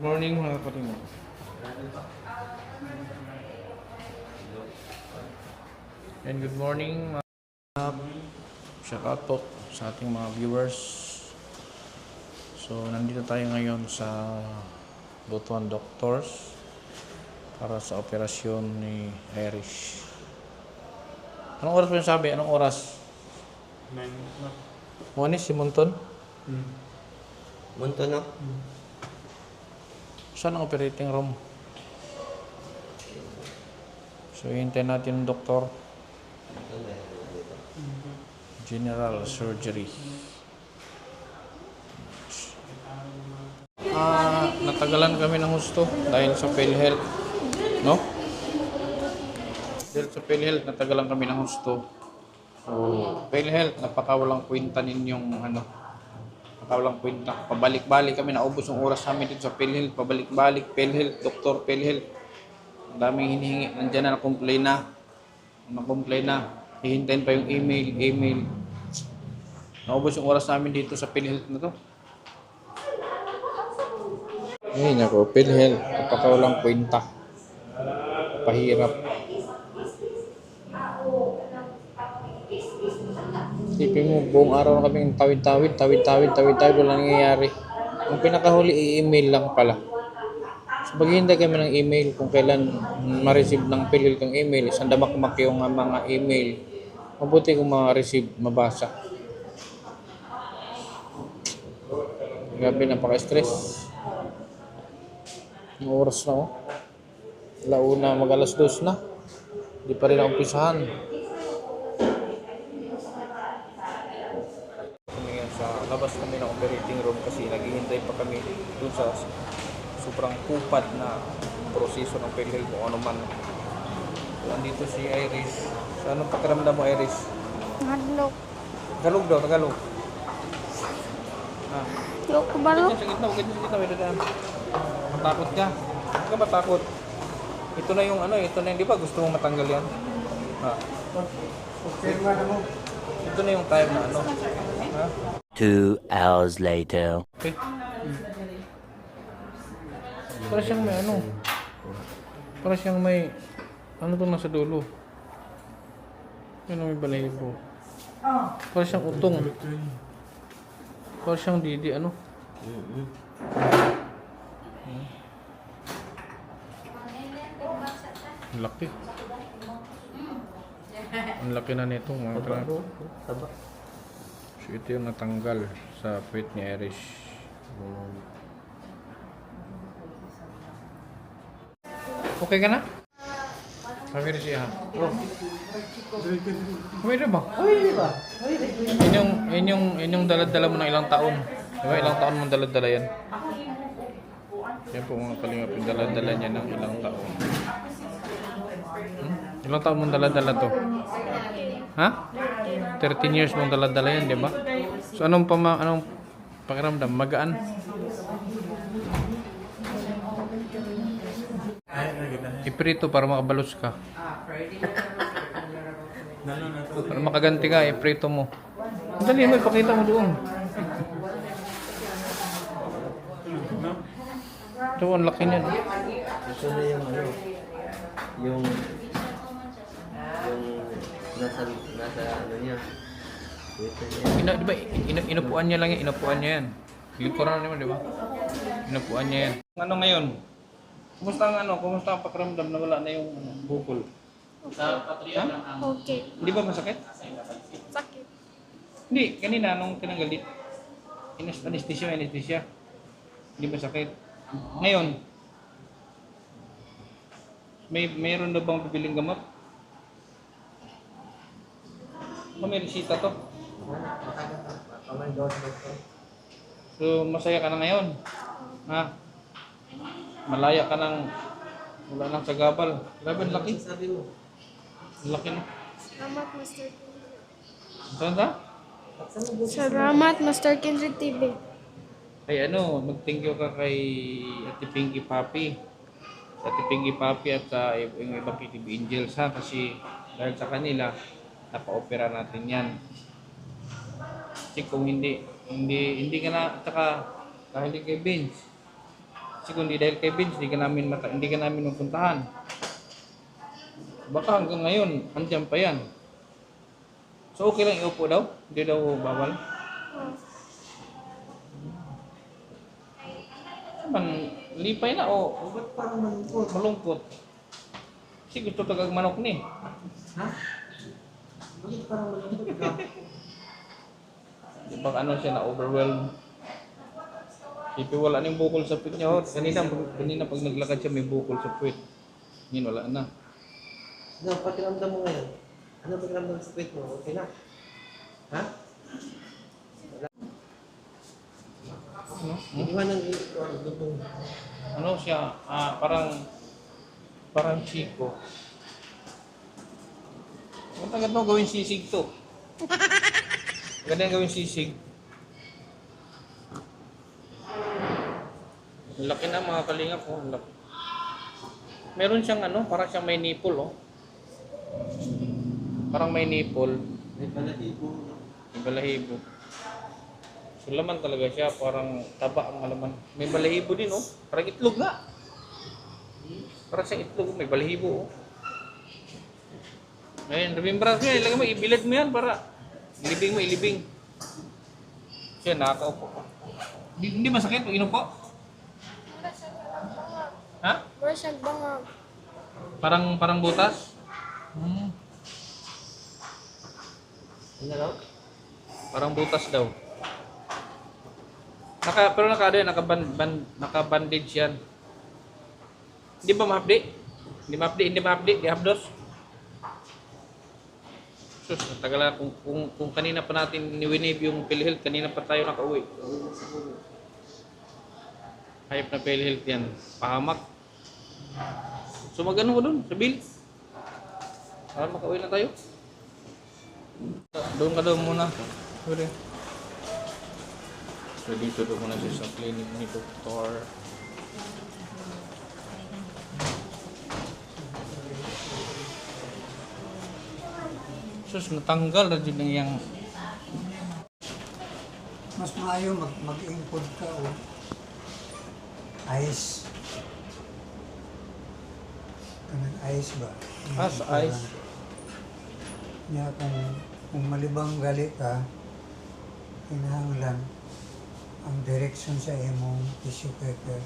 Morning mga kapatid mo. And good morning mga shout out po sa ating mga viewers. So nandito tayo ngayon sa Butuan Doctors para sa operasyon ni Irish. Anong oras mo yung sabi? Anong oras? 9 o'clock. Monis si Monton? Munto no? Saan ang operating room? So hintayin natin yung doktor. General surgery. Natagalan kami ng husto dahil sa PhilHealth, no? Dahil sa PhilHealth, natagalan kami ng husto. So, PhilHealth, napakawalang kwenta ninyong napakawalang kwenta. Pabalik-balik kami, naubos yung oras namin dito sa PhilHealth. Pabalik-balik, PhilHealth, Doktor PhilHealth. Ang daming hinihingi. Nandiyan na na-complain na. Na-complain na. Hihintayin pa yung email. Naubos yung oras namin dito sa PhilHealth na to. Ay, nako, PhilHealth. Napakawalang kwenta. Pahirap. Isipin mo, buong araw na kaming tawid-tawid, walang nangyayari. Ang pinakahuli, i-email lang pala. So, maghihintay kami ng email kung kailan ma-receive ng PhilHealth yung email. Isang damakmak yung mga email. Mabuti kung ma-receive, mabasa. Gabi, napaka-stress. Ang oras na, oh. Launa, mag-alas 2 na. Hindi pa rin naumpisahan. Sa labas kami ng operating room kasi naghihintay pa kami dun sa sobrang kupad na proseso ng PhilHealth kung ano man. So, andito si Iris. So, anong pakiramdam mo, Iris? Hadlok. Tagalog daw, Tagalog. Yok balok. Sa gitna, may dadaan. Matakot ka? Huwag ka matakot. Ito na yung di ba gusto mong matanggal yan? Ito na yung time na ha? 2 hours later. Okay. Para siyang may Para siyang may itong nasa dulo. May balahibo. Para siyang utong. Para siyang didi Ang laki. Ang laki na nito mga kapatid. So ito yung natanggal sa puwet ni Irish. Okay ka na? Sabi rin siya. Pwede ba? Yun yung daladala mo ng ilang taon. Diba? Ilang taon mong daladala yan. Yan po mga kalingap, yung daladala niya ng ilang taon. Ilang taon mong daladala to? Ha? 13 years mong daladala yan, di ba? So anong pakiramdam? Magaan? Iprito para makabalos ka. Para makaganti ka, iprito mo. Dali mo, ipakita mo doon. Ito, ang laki niyan. Ito na yung nasa niya. Di ba, inupuan niya lang yan, yan. Likuran naman, di ba? Inupuan niya yan. Ano ngayon? Kumusta ang pakiramdam na wala na yung bukol? Okay. Hindi ba masakit? Sakit. Hindi, kanina nung tinanggal dito. Anesthesia. Hindi ba sakit? Ngayon, mayroon na bang bibiling gamot? May resita to. So, masaya ka na ngayon? Ha? Malaya ka nang wala nang sagabal. Grabe, ang laki. Ang laki na. Salamat, Mr. Saan ka? Salamat, Mr. Kindred TV. Ay mag-thank you ka kay Ate Pinky Papi. Ate Pinky Papi at yung ibang KTV Angels ha. Kasi dahil sa kanila, napa-opera natin yan. Kasi kung hindi ka na, at saka dahil kay Vince, Kasi kung di dahil kay Vince, hindi ka namin mapuntahan. Baka hanggang ngayon, andyan pa yan. So okay lang iupo daw? Hindi daw bawal? Man, lipay na o Ba't parang malungkot? malungkot? Kasi gusto tagag manok ni. Ha? Bakit parang malungkot ka? Di ba ano siya na overwhelmed? Ipi wala nang bukol sa puwit niya. Oh, kanina pag naglakad siya may bukol sa puwit. Ngayon wala na. Ano, pakiramdam mo ngayon? Ano pakiramdam sa pet mo? Okay na? Ha? Ano? Iniwan ng dutong. Ano siya? Parang chiko. Huwag agad mo gawin sisig to. Agad gawin sisig. Ang laki na mga kalingap oh. Ang laki. Meron siyang ano, parang siyang may nipple oh. Parang may nipple. May balahibo. May balahibo. So laman talaga siya, parang taba ang malaman. May balahibo din oh. Parang itlog nga. Parang siyang itlog, may balahibo oh. Ngayon, remember mo yan, ilagay mo, ibilad mo yan para ilibing mo, ilibing. Siya, nakakaupo pa. Hindi masakit pag inupo? Mura siya bangag. Ha? Mura siya bangag. Parang butas? Ano daw? Parang butas daw. Pero naka-bandage yan. Hindi ba ma-update? Hindi ma-update, di hapdos. Sus, tagal na kung kanina pa natin ni-winave yung PhilHealth, kanina pa tayo nakauwi. Hayop na PhilHealth yan. Pahamak. So magano ko dun, sa bill. Para makauwi na tayo. Doon ka daw muna. Sorry. So dito doon muna siya sa clinic ni Dr. Sus, natanggal na din yung Mas maayo mag-impod ka o ice. Kanang ice ba? ice. Niya kung malibang gali ka, kinahanglan ang direction sa imong tissue paper.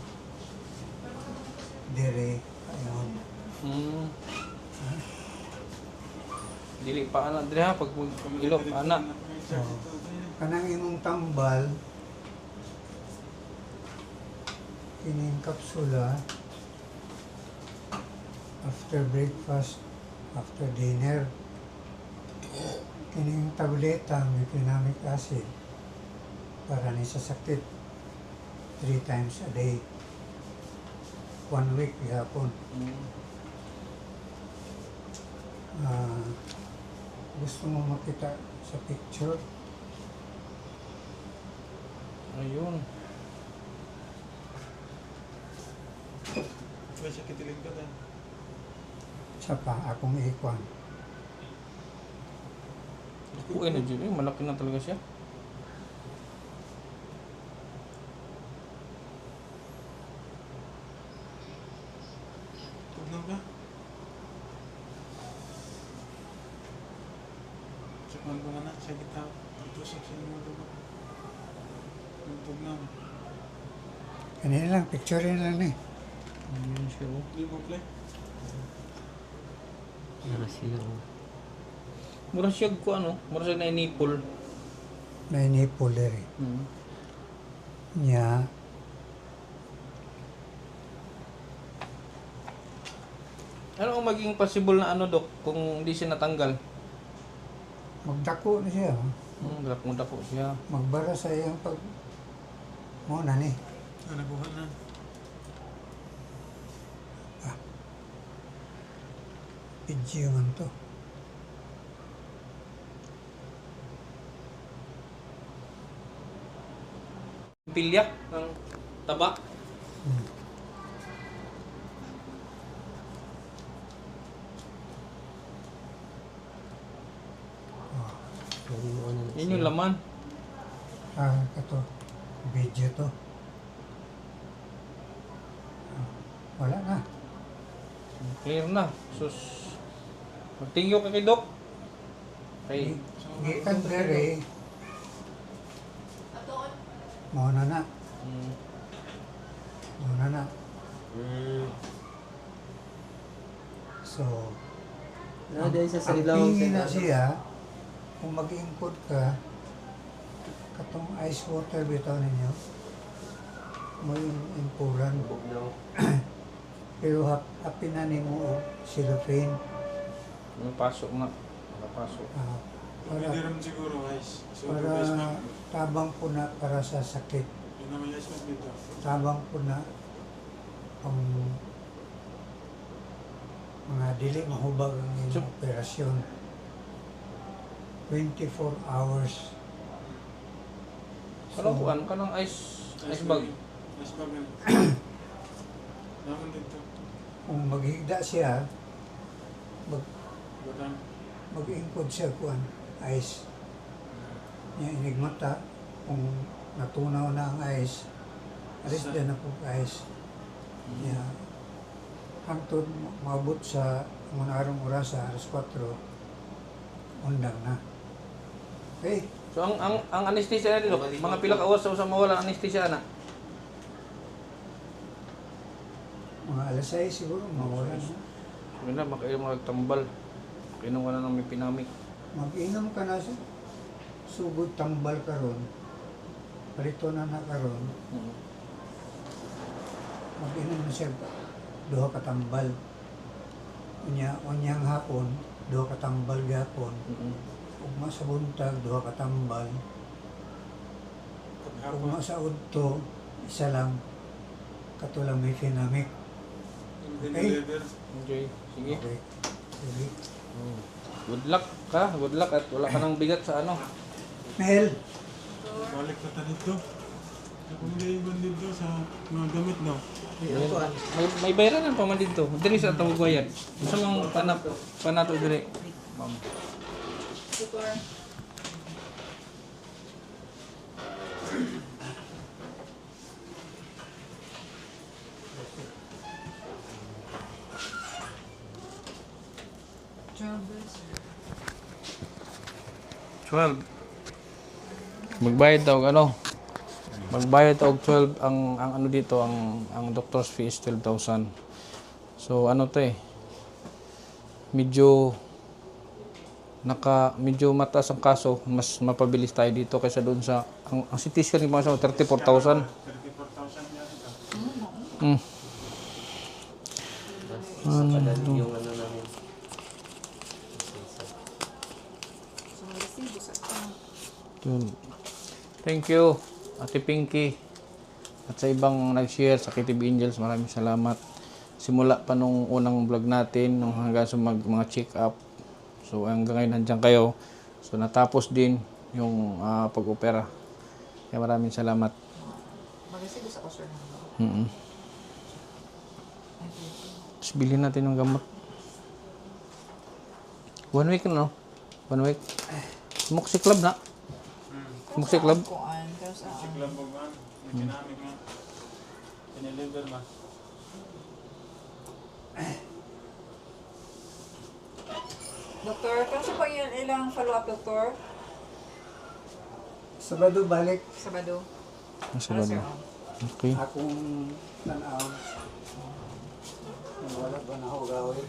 Dire, ayun. Dili pa anak diri ha pag ilok pa anak. So, kanang imong tambal, kining kapsula, after breakfast, after dinner, kining tableta, mefenamic acid, para ni sa sakit, 3 times a day. 1 week gihapon. Gusto mo makita sa picture? Ayun. May sakit ilig ka na. Sa pa, akong ikwan. Uy na dyan. Malaki na talaga siya. Tugnaw ka? Sakman ko na sa gitaw. Tutusok sa inyo dugo. Yung tugnaw. Kanina lang, picture lang eh. Ayun siya oh. Di mo play? Mura siya ko ano. Mura siya na nipple. May nipple eh. Nya, Ano ang maging possible na ano dok kung hindi siya natanggal? magdako na siya. Dako siya. Magbara sa iyang pag... Muna ni. Nabuhat na. Video man to. Pilyak ng taba. Yun yung laman. Ito. Video to. Wala na. Clear na. Sus. Magtingyo ka kay Doc. Kay, Gikan dere. Mauna na. Mauna na. So, Dahil sa Sarilao, ang tingin na siya, kung mag-input ka, katong ice water bitaw ninyo, mo yung impuran. Pero happy na ni mo cellophane. may pasok na. Nakapasok. Pwede Para, rin siguro ice. So, para ice pack. tabang po na para sa sakit. Yun naman yung ice pack dito. Tabang po na ang mga dili mahubag ang inyong operasyon. 24 hours. Anong kuan ka ng ice bag? Ice bag yan. Naman dito. Kung maghigda siya, Batang. mag-input siya kuan ice. Niya inigmata kung natunaw na ang ice, alis din na po ice. Niya hangtod maabot sa munarong oras sa alas 4, undang na. Okay, So ang anesthesia na dito, mga pila ka oras sa mawala ang anesthesia na. mga alas 6 siguro mawala na. Sabi na, makainom magtambal. Kainom ka na ng may pinamik. Mag-inom ka na sa sugod tambal karon. Palito na karon. Mag-inom na siya duha ka tambal. Unyang hapon, duha ka tambal gapon. Ugma sa buntag, duha ka tambal. Paghapon. Ugma sa udto, isa lang. Katulang may pinamik. Deliver. Okay, sige. Okay. Sige. Good luck ka, good luck at wala ka nang bigat sa ano. Mel, Balik ka dito. Kung hindi iban dito sa mga gamit no. May bayaran pa man dito. Diri sa tawag bayad. Sa mga panato diri. Ma'am. $12. Magbayad daw ano? Magbayad og 12 ang ano dito ang doctor's fee is 12,000. So ano to eh. Medyo mataas ang kaso, mas mapabilis tayo dito kaysa doon sa ang CT scan ni mga 34,000. 34,000 yan ito. yung ano namin. Yun. Thank you, Ate Pinky. At sa ibang nag-share sa Kitib Angels, maraming salamat. Simula pa nung unang vlog natin, nung hanggang sa mga check-up. So hanggang ngayon nandiyan kayo. So natapos din yung pag-opera. Kaya maraming salamat. Mag-receive sa sir. Tapos bilhin natin yung gamot. 1 week no? 1 week. Moxie Club na. Moxie Club. Kuan, pero sa Sigla mo ba? Yung pinamig nga. Piniliver ba? Doktor, kung sa po yung ilang follow-up, doktor? Sabado balik Sabado. Nasa Ano, sir? loob. Okay. akong tanaw. Wala ba na ako gawin?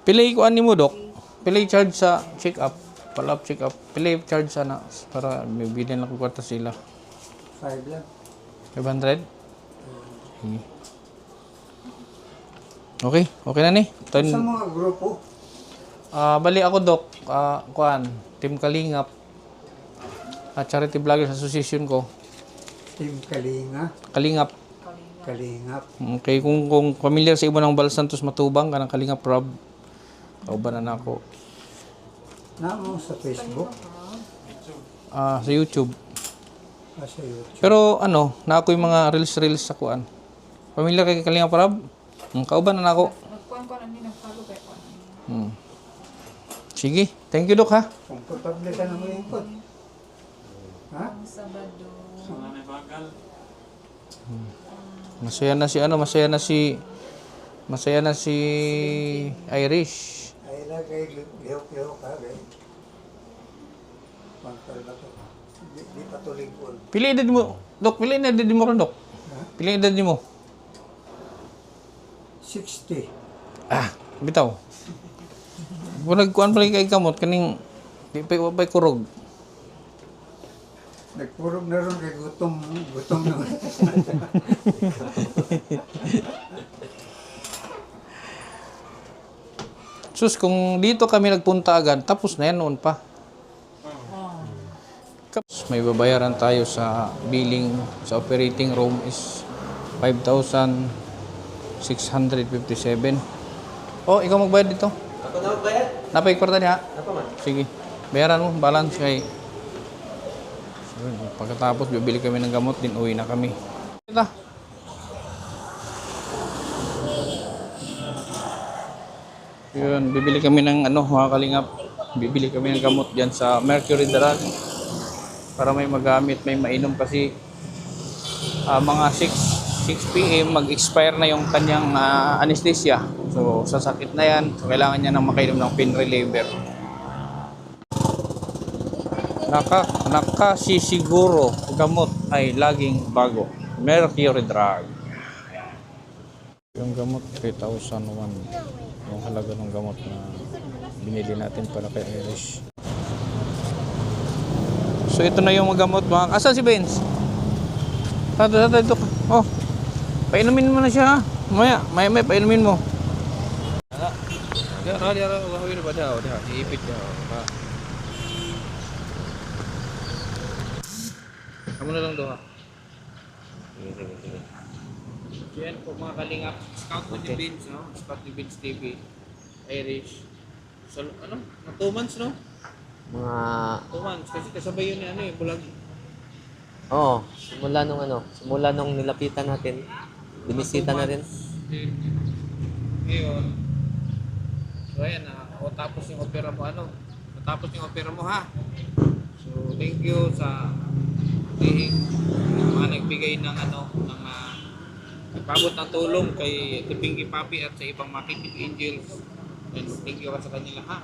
Pilay ko ani mo, Dok. Pilay charge sa check-up. Follow-up check-up. Pilay charge sana para may bilhin lang ko kwarta sila. 5 lang. 500? Sige. Okay, okay na ni. Sa mga grupo, Bali ako, Dok. Kuan, Team Kalingap. At Charity Vloggers Association ko. Team Kalinga, Kalingap. Kalingap. Okay, kung familiar sa ibo ng Bal Santos Matubang, kanang Kalingap Rob. Kauban na ako. Namo sa Facebook, Sa YouTube. sa YouTube. Pero ano, na ako yung mga reels sa kuan. Familiar kay Kalingap Rob? Kauban na ako. Nagkuhan ko na nila, follow kay kuan. Sige, thank you, Dok, ha? Komportable ka na mo input. Ha? Sabado. Mga nabagal. Masaya na si ano, masaya na si Irish. Ay lagay, liyaw-liyaw ka, gay. Pangkal na to. Di patuloy po. Pili edad mo, Dok, pili edad mo ron, Dok. Pili edad mo. 60. Ah, bitaw. Kung nagkuhan pala kay kamot, kaning pa'y kurog. Nagpurog na ron kay gutom na. Sus, kung dito kami nagpunta agad, tapos na yan noon pa. May babayaran tayo sa billing sa operating room is 5,657. Oh, ikaw magbayad dito. Ako na magbayad? Napay kwarta niya. Ano man? Sige. Bayaran mo, balance kay. So, pagkatapos bibili kami ng gamot, din uwi na kami. Ito. Yun, bibili kami ng ano, mga kalingap. Bibili kami ng gamot diyan sa Mercury Drug para may magamit, may mainom kasi mga 6 PM mag-expire na yung kanyang anesthesia. So, sa sakit na yan, so kailangan niya nang makainom ng pain reliever. Nakasisiguro gamot ay laging bago. Mercury Drug. Yung gamot, 3,001. Yung halaga ng gamot na binili natin para kay Irish. So, ito na yung gamot. Asan si Benz? Ito. Oh, painumin mo na siya. Maya, painumin mo. Iipit ka. Kamu na lang doon ha. Yan po mga kalingap. Scout with the Beans, no? Scout with the Beans TV. Irish. So, ano? 2 months, no? Mga... 2 months. Kasi kasabay yun ni ano eh, bulag. Oo, simula nung nilapitan natin, binisita na rin. Ngayon, so ayan na. O tapos yung opera mo, ano? Matapos yung opera mo, ha? So, thank you sa mga nagbigay ng ano, ng nagpabot ng tulong kay Pinky Papi at sa ibang mga Kitty Angels. And thank you sa kanila, ha?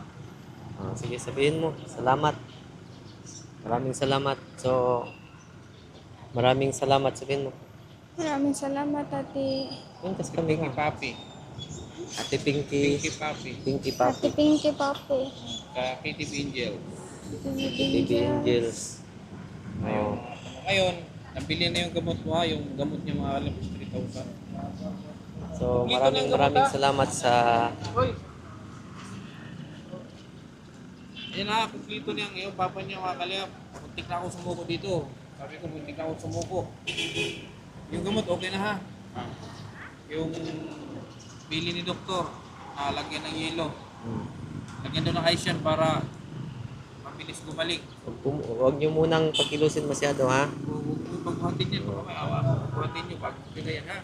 Sige, sabihin mo. Salamat. Maraming salamat. So, maraming salamat. Sabihin mo. Maraming salamat, Ate. Yung kas kami Pinky nga. Papi. Ate Pinky. Pinky Papi. Pinky Ate Papi. Pinky Papi. Kitty Angel. Baby Angels. Ngayon, nabili na yung gamot mo, ha? Yung gamot niya mga alam 3,000. So, maraming salamat sa... Hoy! Yan na, kumplito niya ngayon, papa niya mga kalingap. Muntik na ako sumuko dito. Sabi ko, muntik na ako sumuko. Yung gamot, okay na ha. Yung bili ni doktor, lagyan ng yelo. Lagyan doon ng ice yan para mabilis bumalik. Huwag niyo munang pagkilusin masyado, ha? Huwag pagbuhatin yan, baka may awa. Pagbuhatin niyo, pag yan ha.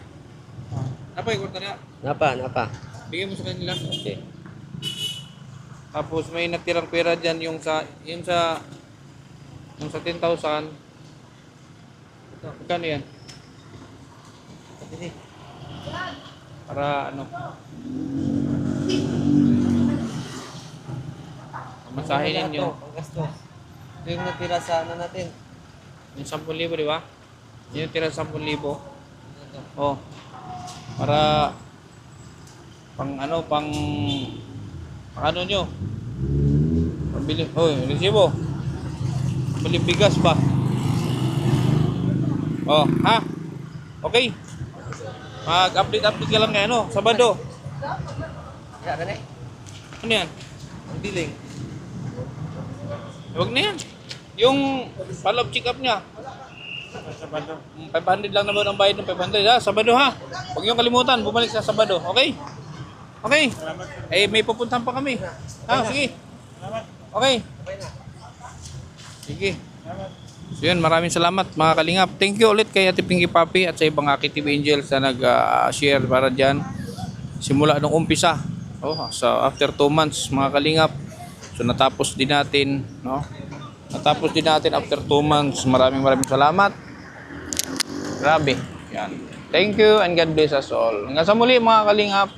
Napay, kwarta na. Napa. Bigyan mo sa kanila. Okay. Tapos may natirang pera diyan yung sa 10,000. Magkano yan? Para ano? Masahin ninyo. Panggastos. Ito yung natira sa ano natin. Yung 10,000, di ba? Yung tira 10,000. Oh. Para pang ano nyo? Pabili, resibo. Pabili bigas ba? Oh, ha? Okay. Mag-update ka lang ngayon, no? Sabado. Ano yan? Ang biling. Huwag na yan. Yung follow-up check-up niya. 500 lang naman ang bayad ng 500, ha? Sabado, ha? Huwag niyong kalimutan, bumalik sa Sabado, okay? Okay. May pupuntahan pa kami. Sige. Okay. Sige. So yun, maraming salamat mga kalingap. Thank you ulit kay Ate Pinky Papi at sa ibang Kitty Angels na nag-share para dyan. Simula nung umpisa. So after 2 months mga kalingap. So natapos din natin, no? Natapos din natin after 2 months. Maraming salamat. Grabe. Yan. Thank you and God bless us all. Hanggang sa muli mga kalingap.